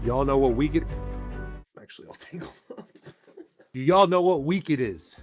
Y'all know what week it... Actually, I'll tangle up. Do y'all know what week it is?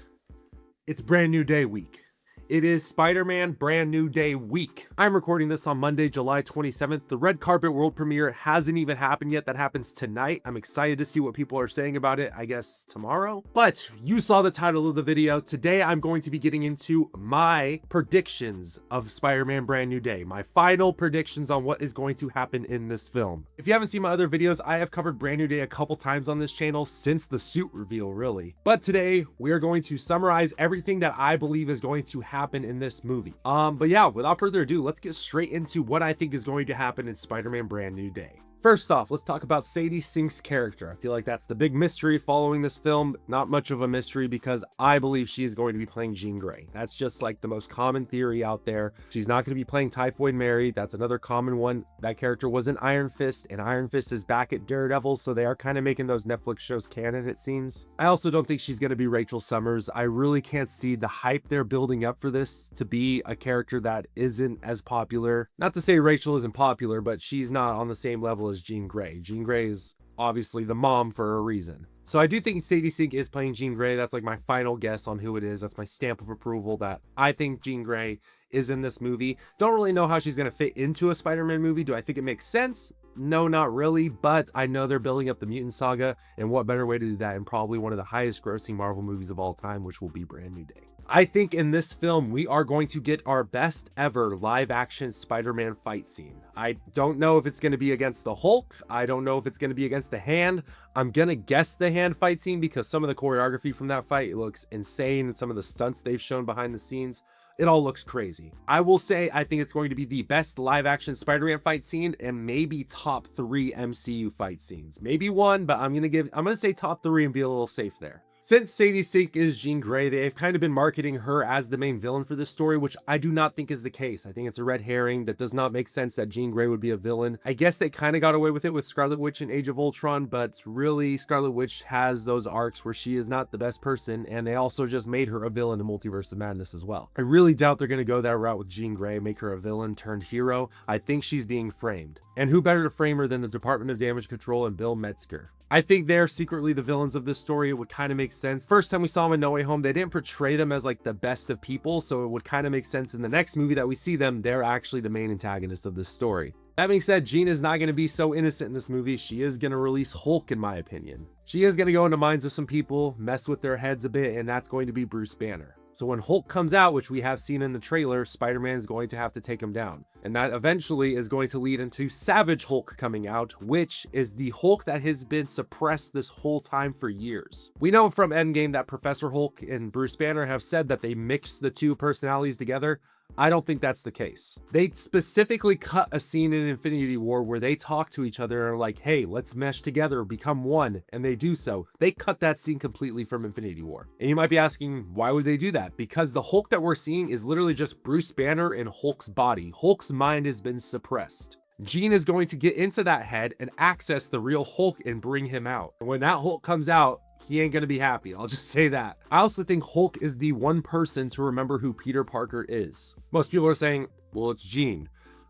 It's brand new day week. It is Spider-Man Brand New Day week. I'm recording this on Monday, July 27th. The red carpet world premiere hasn't even happened yet. That happens tonight. I'm excited to see what people are saying about it, I guess tomorrow. But you saw the title of the video. Today, I'm going to be getting into my predictions of Spider-Man Brand New Day. My final predictions on what is going to happen in this film. If you haven't seen my other videos, I have covered Brand New Day a couple times on this channel since the suit reveal, really. But today, we are going to summarize everything that I believe is going to happen in this movie. But yeah, without further ado, let's get straight into what I think is going to happen in Spider-Man Brand New Day. First off, let's talk about Sadie Sink's character. I feel like that's the big mystery following this film. Not much of a mystery because I believe she is going to be playing Jean Grey. That's just like the most common theory out there. She's not going to be playing Typhoid Mary. That's another common one. That character was in Iron Fist, and Iron Fist is back at Daredevil, so they are kind of making those Netflix shows canon, it seems. I also don't think she's going to be Rachel Summers. I really can't see the hype they're building up for this to be a character that isn't as popular. Not to say Rachel isn't popular, but she's not on the same level as Jean Grey. Jean Grey is obviously the mom for a reason. So I do think Sadie Sink is playing Jean Grey. That's like my final guess on who it is. That's my stamp of approval that I think Jean Grey is in this movie. Don't really know how she's going to fit into a Spider-Man movie. Do I think it makes sense? No, not really, but I know they're building up the mutant saga, and what better way to do that in probably one of the highest grossing Marvel movies of all time, which will be Brand New Day. I think in this film, we are going to get our best ever live action Spider-Man fight scene. I don't know if it's going to be against the Hulk. I don't know if it's going to be against the Hand. I'm going to guess the Hand fight scene because some of the choreography from that fight looks insane, and some of the stunts they've shown behind the scenes, it all looks crazy. I will say I think it's going to be the best live action Spider-Man fight scene and maybe top 3 MCU fight scenes. Maybe one, but I'm going to say top 3 and be a little safe there. Since Sadie Sink is Jean Grey, they've kind of been marketing her as the main villain for this story, which I do not think is the case. I think it's a red herring. That does not make sense that Jean Grey would be a villain. I guess they kind of got away with it with Scarlet Witch in Age of Ultron, but really Scarlet Witch has those arcs where she is not the best person, and they also just made her a villain in Multiverse of Madness as well. I really doubt they're going to go that route with Jean Grey, make her a villain turned hero. I think she's being framed. And who better to frame her than the Department of Damage Control and Bill Metzger? I think they're secretly the villains of this story. It would kind of make sense. First time we saw them in No Way Home, they didn't portray them as like the best of people, so it would kind of make sense in the next movie that we see them, they're actually the main antagonists of this story. That being said, Jean is not going to be so innocent in this movie. She is going to release Hulk, in my opinion. She is going to go into minds of some people, mess with their heads a bit, and that's going to be Bruce Banner. So when Hulk comes out, which we have seen in the trailer, Spider-Man is going to have to take him down. And that eventually is going to lead into Savage Hulk coming out, which is the Hulk that has been suppressed this whole time for years. We know from Endgame that Professor Hulk and Bruce Banner have said that they mixed the two personalities together. I don't think that's the case. They specifically cut a scene in Infinity War where they talk to each other and are like, hey, let's mesh together, become one, and they do so. They cut that scene completely from Infinity War. And you might be asking, why would they do that? Because the Hulk that we're seeing is literally just Bruce Banner in Hulk's body. Hulk's mind has been suppressed. Jean is going to get into that head and access the real Hulk and bring him out. And when that Hulk comes out, he ain't gonna be happy. I'll just say that. I also think Hulk is the one person to remember who Peter Parker is. Most people are saying, well, it's Jean.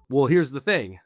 Well, here's the thing.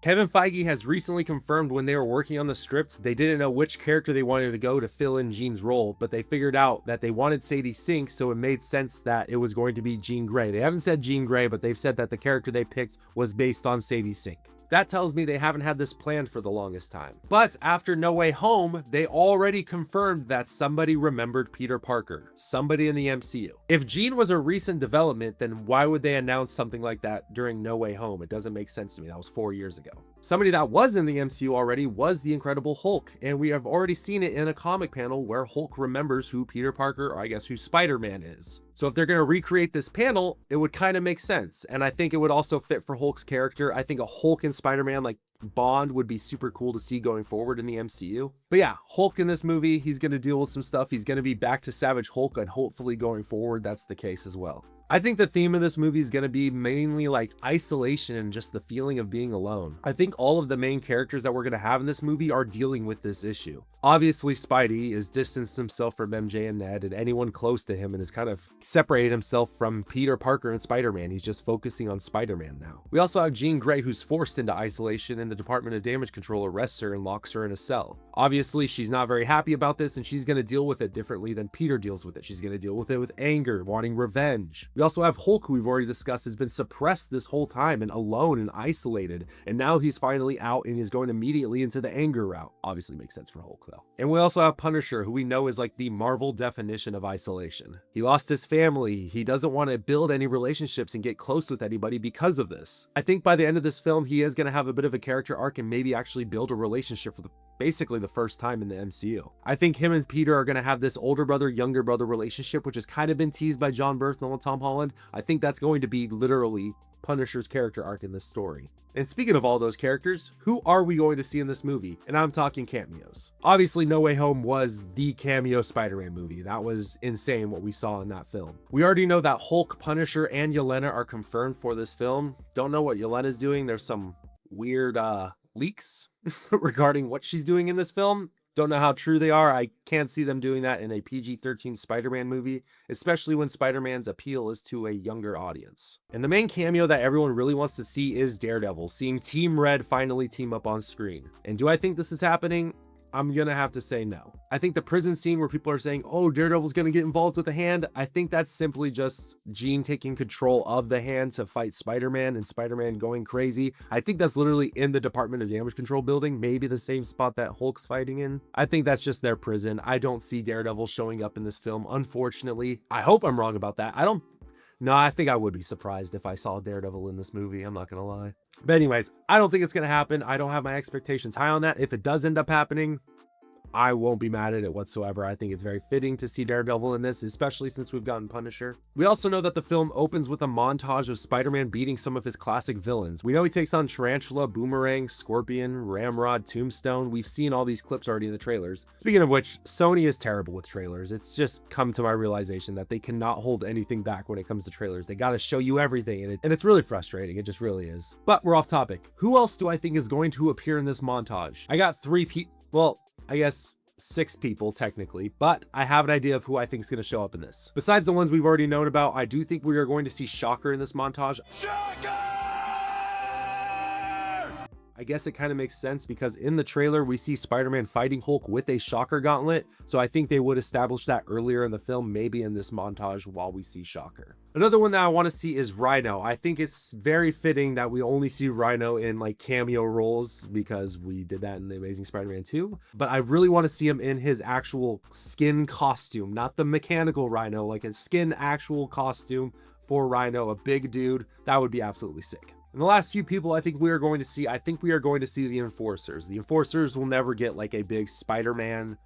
Kevin Feige has recently confirmed when they were working on the script, they didn't know which character they wanted to go to fill in Jean's role, but they figured out that they wanted Sadie Sink, so it made sense that it was going to be Jean Grey. They haven't said Jean Grey, but they've said that the character they picked was based on Sadie Sink. That tells me they haven't had this planned for the longest time. But after No Way Home, they already confirmed that somebody remembered Peter Parker, somebody in the MCU. If Jean was a recent development, then why would they announce something like that during No Way Home? It doesn't make sense to me. That was 4 years ago. Somebody that was in the MCU already was the Incredible Hulk, and we have already seen it in a comic panel where Hulk remembers who Peter Parker, or I guess who Spider-Man is. So if they're going to recreate this panel, it would kind of make sense. And I think it would also fit for Hulk's character. I think a Hulk and Spider-Man like bond would be super cool to see going forward in the MCU. But yeah, Hulk in this movie, he's going to deal with some stuff. He's going to be back to Savage Hulk, and hopefully going forward, that's the case as well. I think the theme of this movie is going to be mainly like isolation and just the feeling of being alone. I think all of the main characters that we're going to have in this movie are dealing with this issue. Obviously, Spidey is distanced himself from MJ and Ned and anyone close to him and has kind of separated himself from Peter Parker and Spider-Man. He's just focusing on Spider-Man now. We also have Jean Grey, who's forced into isolation, and the Department of Damage Control arrests her and locks her in a cell. Obviously, she's not very happy about this, and she's going to deal with it differently than Peter deals with it. She's going to deal with it with anger, wanting revenge. We also have Hulk, who we've already discussed, has been suppressed this whole time and alone and isolated, and now he's finally out and is going immediately into the anger route. Obviously makes sense for Hulk, though. And we also have Punisher, who we know is like the Marvel definition of isolation. He lost his family. He doesn't want to build any relationships and get close with anybody because of this. I think by the end of this film, he is going to have a bit of a character arc and maybe actually build a relationship for basically the first time in the MCU. I think him and Peter are going to have this older brother, younger brother relationship, which has kind of been teased by John Bernthal and Tom Holland. I think that's going to be literally Punisher's character arc in this story. And speaking of all those characters, who are we going to see in this movie? And I'm talking cameos. Obviously, No Way Home was the cameo Spider-Man movie. That was insane what we saw in that film. We already know that Hulk, Punisher, and Yelena are confirmed for this film. Don't know what Yelena's doing. There's some weird leaks regarding what she's doing in this film. Don't know how true they are. I can't see them doing that in a PG-13 Spider-Man movie, especially when Spider-Man's appeal is to a younger audience. And the main cameo that everyone really wants to see is Daredevil, seeing Team Red finally team up on screen. And do I think this is happening? I'm gonna have to say no. I think the prison scene where people are saying, oh, Daredevil's gonna get involved with the hand, I think that's simply just Jean taking control of the hand to fight Spider-Man and Spider-Man going crazy. I think that's literally in the Department of Damage Control building, maybe the same spot that Hulk's fighting in. I think that's just their prison. I don't see Daredevil showing up in this film, unfortunately. I hope I'm wrong about that. No, I think I would be surprised if I saw Daredevil in this movie. I'm not gonna lie. But anyways, I don't think it's gonna happen. I don't have my expectations high on that. If it does end up happening, I won't be mad at it whatsoever. I think it's very fitting to see Daredevil in this, especially since we've gotten Punisher. We also know that the film opens with a montage of Spider-Man beating some of his classic villains. We know he takes on Tarantula, Boomerang, Scorpion, Ramrod, Tombstone. We've seen all these clips already in the trailers. Speaking of which, Sony is terrible with trailers. It's just come to my realization that they cannot hold anything back when it comes to trailers. They gotta show you everything, and it's really frustrating. It just really is. But we're off topic. Who else do I think is going to appear in this montage? I got I guess 6 people technically, but I have an idea of who I think is going to show up in this. Besides the ones we've already known about, I do think we are going to see Shocker in this montage. Shocker! I guess it kind of makes sense because in the trailer, we see Spider-Man fighting Hulk with a Shocker gauntlet. So I think they would establish that earlier in the film, maybe in this montage while we see Shocker. Another one that I want to see is Rhino. I think it's very fitting that we only see Rhino in like cameo roles because we did that in The Amazing Spider-Man 2. But I really want to see him in his actual skin costume, not the mechanical Rhino, like a skin actual costume for Rhino, a big dude. That would be absolutely sick. And the last few people I think we are going to see the Enforcers. The Enforcers will never get like a big Spider-Man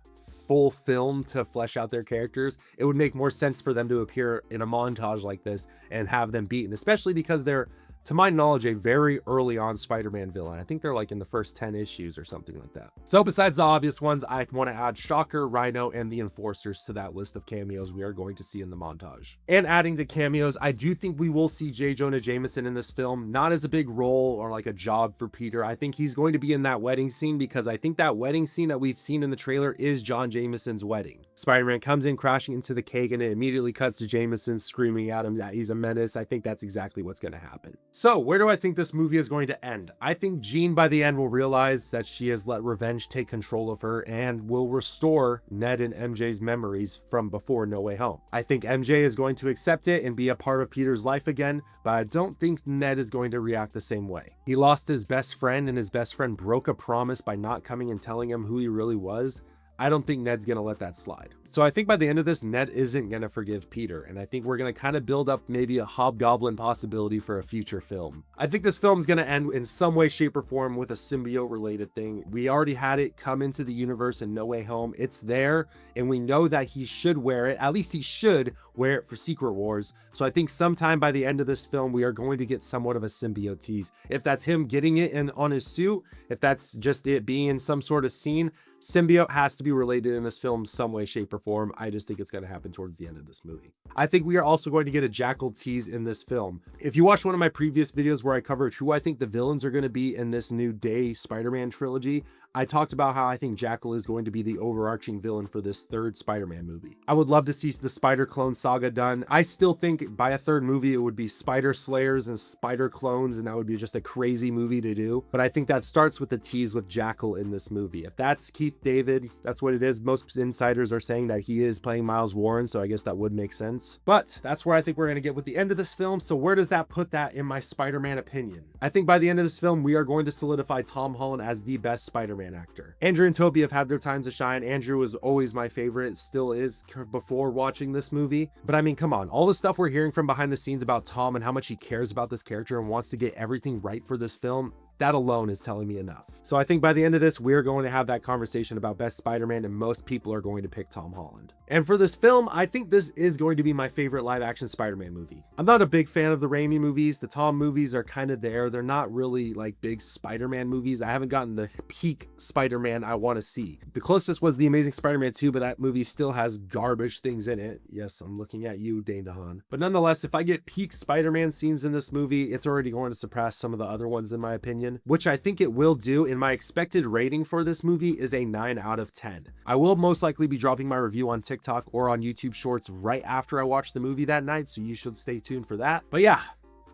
full film to flesh out their characters. It would make more sense for them to appear in a montage like this and have them beaten, especially because they're, to my knowledge, a very early on Spider-Man villain. I think they're like in the first 10 issues or something like that. So besides the obvious ones, I want to add Shocker, Rhino, and the Enforcers to that list of cameos we are going to see in the montage. And adding to cameos, I do think we will see J. Jonah Jameson in this film, not as a big role or like a job for Peter. I think he's going to be in that wedding scene because I think that wedding scene that we've seen in the trailer is John Jameson's wedding. Spider-Man comes in crashing into the cake and it immediately cuts to Jameson screaming at him that he's a menace. I think that's exactly what's going to happen. So where do I think this movie is going to end? I think Jean by the end will realize that she has let revenge take control of her and will restore Ned and MJ's memories from before No Way Home. I think MJ is going to accept it and be a part of Peter's life again, but I don't think Ned is going to react the same way. He lost his best friend and his best friend broke a promise by not coming and telling him who he really was. I don't think Ned's gonna let that slide. So I think by the end of this, Ned isn't gonna forgive Peter, and I think we're gonna kind of build up maybe a hobgoblin possibility for a future film. I think this film's gonna end in some way, shape, or form with a symbiote related thing. We already had it come into the universe in No Way Home. It's there, and we know that he should wear it. At least he should for Secret Wars. So I think sometime by the end of this film, we are going to get somewhat of a symbiote tease. If that's him getting it on his suit, if that's just it being in some sort of scene, symbiote has to be related in this film some way, shape, or form. I just think it's going to happen towards the end of this movie. I think we are also going to get a Jackal tease in this film. If you watched one of my previous videos where I covered who I think the villains are going to be in this New Day Spider-Man trilogy, I talked about how I think Jackal is going to be the overarching villain for this third Spider-Man movie. I would love to see the Spider Clone saga done. I still think by a third movie, it would be Spider Slayers and Spider Clones, and that would be just a crazy movie to do. But I think that starts with the tease with Jackal in this movie. If that's Keith David, that's what it is. Most insiders are saying that he is playing Miles Warren, so I guess that would make sense. But that's where I think we're going to get with the end of this film. So where does that put that in my Spider-Man opinion? I think by the end of this film, we are going to solidify Tom Holland as the best Spider-Man actor. Andrew and Toby have had their times to shine. Andrew was always my favorite, still is before watching this movie. But I mean, come on, all the stuff we're hearing from behind the scenes about Tom and how much he cares about this character and wants to get everything right for this film, that alone is telling me enough. So I think by the end of this, we're going to have that conversation about best Spider-Man, and most people are going to pick Tom Holland. And for this film, I think this is going to be my favorite live action Spider-Man movie. I'm not a big fan of the Raimi movies. The Tom movies are kind of there. They're not really like big Spider-Man movies. I haven't gotten the peak Spider-Man I want to see. The closest was The Amazing Spider-Man 2, but that movie still has garbage things in it. Yes, I'm looking at you, Dane DeHaan. But nonetheless, if I get peak Spider-Man scenes in this movie, it's already going to surpass some of the other ones in my opinion, which I think it will do. And my expected rating for this movie is a 9 out of 10. I will most likely be dropping my review on TikTok or on YouTube Shorts right after I watch the movie that night, so you should stay tuned for that. But yeah,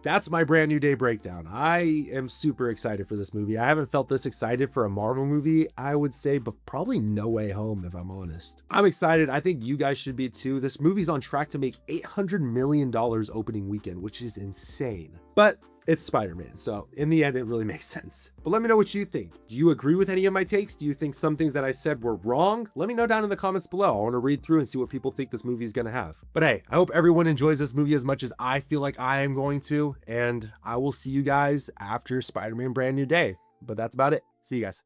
that's my Brand New Day breakdown. I am super excited for this movie. I haven't felt this excited for a Marvel movie, I would say, but probably No Way Home, if I'm honest. I'm excited. I think you guys should be too. This movie's on track to make $800 million opening weekend, which is insane. But it's Spider-Man, so in the end, it really makes sense. But let me know what you think. Do you agree with any of my takes? Do you think some things that I said were wrong? Let me know down in the comments below. I want to read through and see what people think this movie is going to have. But hey, I hope everyone enjoys this movie as much as I feel like I am going to, and I will see you guys after Spider-Man Brand New Day. But that's about it. See you guys.